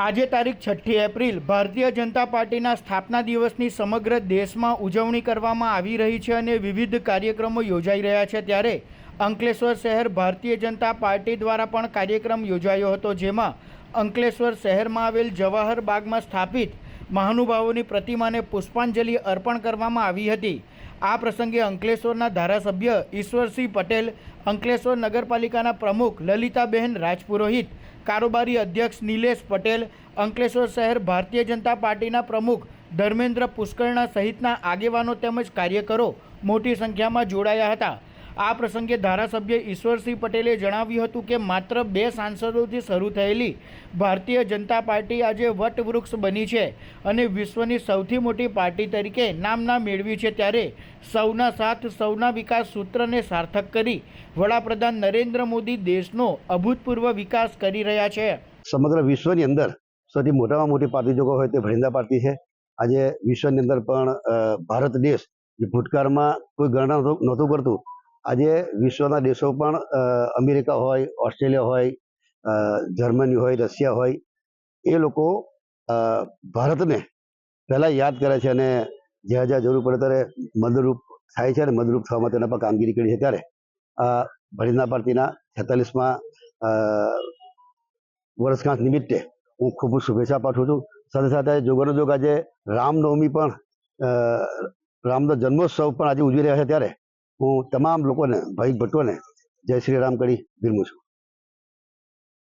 આજે તારીખ 6 એપ્રિલ ભારતીય જનતા પાર્ટીના સ્થાપના દિવસની સમગ્ર દેશમાં ઉજવણી કરવામાં આવી રહી છે અને વિવિધ કાર્યક્રમો યોજાઈ રહ્યા છે। ત્યારે અંકલેશ્વર શહેર ભારતીય જનતા પાર્ટી દ્વારા પણ કાર્યક્રમ યોજાયો હતો, જેમાં અંકલેશ્વર શહેરમાં આવેલ જવાહર બાગમાં સ્થાપિત મહાનુભાવોની પ્રતિમાને પુષ્પાંજલિ અર્પણ કરવામાં આવી હતી। આ પ્રસંગે અંકલેશ્વરના ધારાસભ્ય ઈશ્વરસિંહ પટેલ, અંકલેશ્વર નગરપાલિકાના પ્રમુખ લલિતાબેન રાજપુરોહિત, કારોબારી અધ્યક્ષ નિલેશ પટેલ, અંકલેશ્વર શહેર ભારતીય જનતા પાર્ટીના પ્રમુખ ધર્મેન્દ્ર પુષ્કરણા સહિતના આગેવાનો તેમજ કાર્યકરો મોટી સંખ્યામાં જોડાયા હતા। આ પ્રસંગે ધારાસભ્ય ઈશ્વરસિંહ પટેલે જણાવ્યું હતું કે માત્ર 2 સાંસદોથી શરૂ થયેલી ભારતીય જનતા પાર્ટી આજે વટવૃક્ષ બની છે અને વિશ્વની સૌથી મોટી પાર્ટી તરીકે નામના મેળવી છે। ત્યારે સૌના સાથ સૌના વિકાસ સૂત્રને સાર્થક કરી વડાપ્રધાન નરેન્દ્ર મોદી દેશનો અભૂતપૂર્વ વિકાસ કરી રહ્યા છે। સમગ્ર વિશ્વની અંદર સૌથી મોટામાં મોટી પાર્ટી જો હોય તે ભારતીય જનતા પાર્ટી છે। આજે વિશ્વની અંદર પણ ભારત દેશ જે ભૂતકાળમાં કોઈ ગણના નહોતું કરતું, આજે વિશ્વના દેશો પણ અમેરિકા હોય, ઓસ્ટ્રેલિયા હોય, જર્મની હોય, રશિયા હોય, એ લોકો ભારતને પહેલાં યાદ કરે છે અને જ્યાં જ્યાં જરૂર પડે ત્યારે મદદરૂપ થાય છે અને મદદરૂપ થવામાં તેના પર કામગીરી કરી છે। ત્યારે ભારતીય જનતા પાર્ટીના 46મા વર્ષગાંઠ નિમિત્તે હું ખૂબ ખૂબ શુભેચ્છા પાઠવું છું। સાથે સાથે જોગાનો જોગ આજે રામનવમી પણ રામનો જન્મોત્સવ પણ આજે ઉજવી રહ્યા છે। ત્યારે હું તમામ લોકોને, ભાઈ ભટ્ટોને જય શ્રી રામ કરી બિરમું છું।